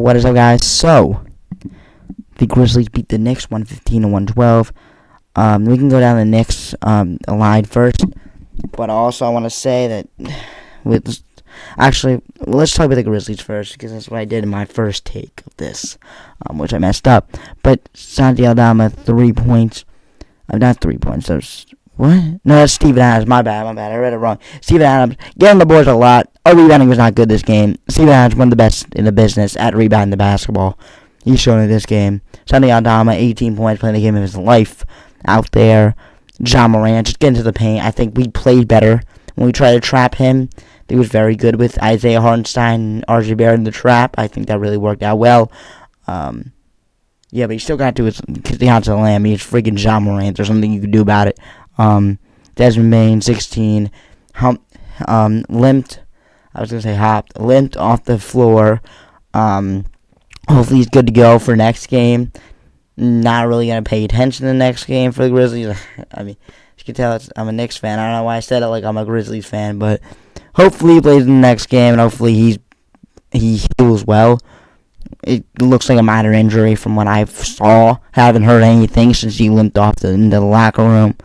what is up, guys? So, the Grizzlies beat the Knicks 115-112. We can go down the Knicks line first, but also I want to say that let's talk about the Grizzlies first, because that's what I did in my first take of this, which I messed up. But Santi Aldama, 3 points. Not 3 points. What? No, that's Steven Adams. My bad. I read it wrong. Steven Adams getting the boards a lot. Rebounding was not good this game. Steven Adams, one of the best in the business at rebounding the basketball. He's shown it this game. Santi Aldama, 18 points, playing the game of his life out there. Ja Morant, just getting to the paint. I think we played better when we tried to trap him. He was very good with Isaiah Hartenstein and RJ Barrett in the trap. I think that really worked out well. Yeah, but you still got to kick the to the lamb. He's freaking Ja Morant. There's something you can do about it. Desmond Bain, 16. Limped. I was going to say hopped. Limped off the floor. Hopefully he's good to go for next game. Not really going to pay attention to the next game for the Grizzlies. I mean, you can tell I'm a Knicks fan. I don't know why I said it like I'm a Grizzlies fan, but hopefully he plays in the next game, and hopefully he heals well. It looks like a minor injury from what I saw. Haven't heard anything since he limped off into the locker room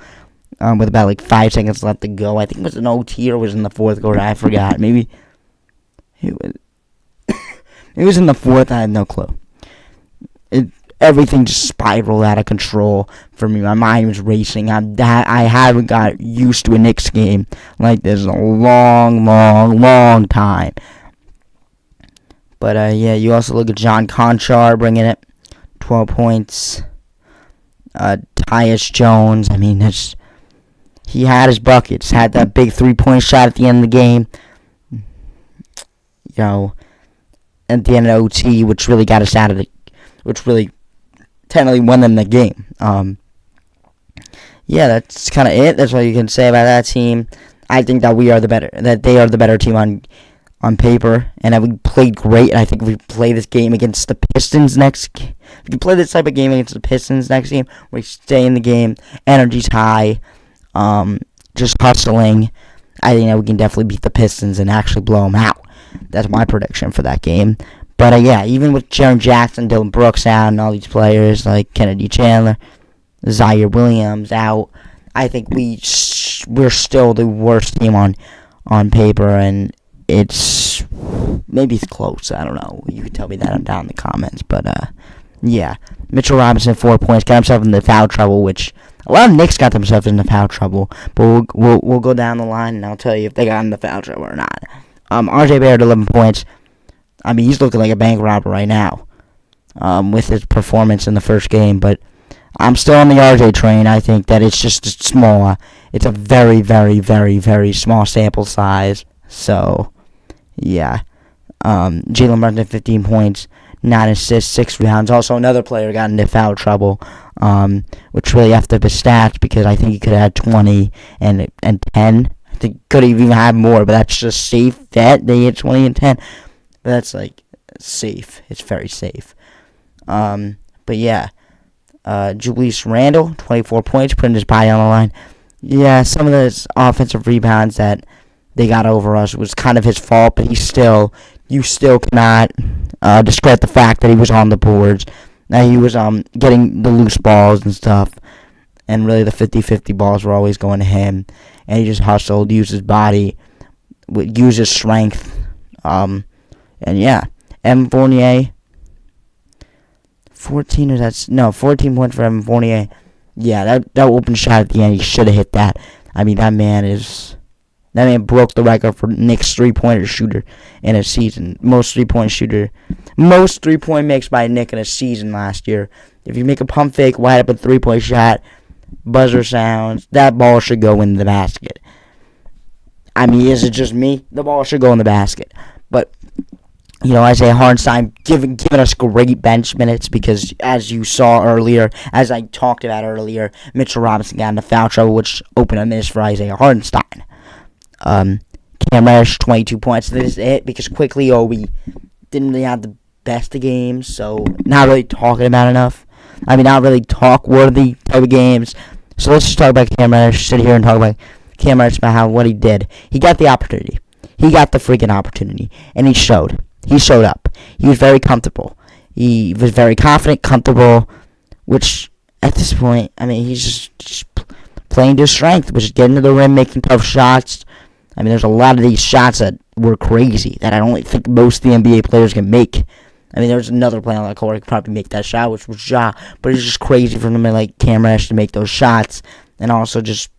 with about 5 seconds left to go. I think it was an OT or was in the fourth quarter. I forgot. Maybe it was. It was in the fourth. I had no clue. Everything just spiraled out of control for me. My mind was racing. I haven't got used to a Knicks game like this in a long time. But, yeah, you also look at John Conchar bringing it. 12 points. Tyus Jones, I mean, he had his buckets. Had that big 3-point shot at the end of the game. You know, at the end of OT, which really got us out of which really technically won them the game. Yeah, that's kind of it. That's what you can say about that team. I think that they are the better team on paper, and that we played great. And I think if we play this game against the Pistons if we play this type of game against the Pistons next game, we stay in the game, energy's high, just hustling, I think that we can definitely beat the Pistons and actually blow them out. That's my prediction for that game. But, yeah, even with Jaren Jackson, Dylan Brooks out, and all these players like Kennedy Chandler, Zaire Williams out, I think we're still the worst team on paper, and maybe it's close. I don't know. You can tell me that down in the comments. But, yeah. Mitchell Robinson, 4 points, got himself into foul trouble, which a lot of Knicks got themselves into foul trouble. But we'll go down the line, and I'll tell you if they got into foul trouble or not. RJ Barrett, 11 points. I mean, he's looking like a bank robber right now with his performance in the first game. But I'm still on the RJ train. I think that it's just small. It's a very, very, very, very small sample size. So, yeah. Jalen Brunson, 15 points, 9 assists, 6 rebounds. Also, another player got into foul trouble, which really effed up his stats because I think he could have had 20 and 10. I think could have even had more, but that's just safe bet. They hit 20 and 10. But that's, safe. It's very safe. But, yeah. Julius Randle, 24 points, putting his body on the line. Yeah, some of those offensive rebounds that they got over us was kind of his fault, but you still cannot discredit the fact that he was on the boards. That he was getting the loose balls and stuff. And really the 50-50 balls were always going to him. And he just hustled, used his body, used his strength. And yeah, Evan Fournier, 14 points for Evan Fournier. Yeah, that open shot at the end, he should have hit that. I mean, that man broke the record for Knicks 3-pointer shooter in a season. Most 3-point makes by a Knick in a season last year. If you make a pump fake, wide up a 3-point shot, buzzer sounds, that ball should go in the basket. I mean, is it just me? The ball should go in the basket. But, Isaiah Hartenstein giving us great bench minutes because, as you saw earlier, as I talked about earlier, Mitchell Robinson got into foul trouble, which opened a miss for Isaiah Hartenstein. Cam Reddish, 22 points. This is it because quickly, we didn't really have the best of games, so not really talking about enough. I mean, not really talk-worthy type of games. So let's just talk about Cam Reddish, sit here and talk about Cam Reddish, about what he did. He got the opportunity. He got the freaking opportunity, and he showed. He showed up. He was very comfortable. He was very confident, comfortable, which at this point, I mean, he's just playing to his strength, which is getting to the rim, making tough shots. I mean, there's a lot of these shots that were crazy that I don't think most of the NBA players can make. I mean, there's another player on that court who could probably make that shot, which was Ja, but it's just crazy for him to like Cam Reddish to make those shots, and also just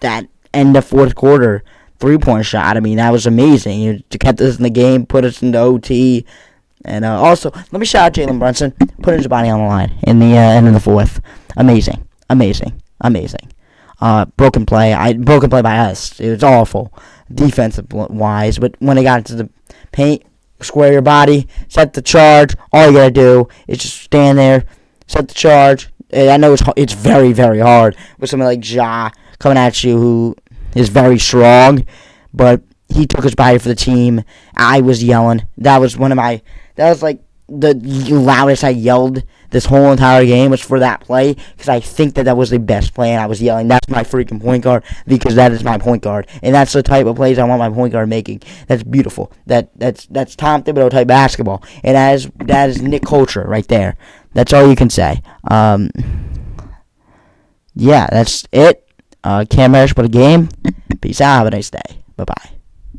that end of fourth quarter 3-point shot. I mean, that was amazing. You kept us in the game, put us into OT, and also let me shout out Jalen Brunson, putting his body on the line in the end of the fourth. Amazing. Broken play by us. It was awful, defensive wise. But when it got into the paint, square your body, set the charge. All you gotta do is just stand there, set the charge. I know it's very, very hard with somebody like Ja coming at you, who is very strong, but he took his body for the team. I was yelling. That was like the loudest I yelled this whole entire game was for that play, because I think that was the best play, and I was yelling, that's my freaking point guard, because that is my point guard, and that's the type of plays I want my point guard making. That's beautiful. That's Tom Thibodeau type basketball, and that is Knick culture right there. That's all you can say. Yeah, that's it. Cam Reddish, what a game. Peace out. Have a nice day. Bye-bye.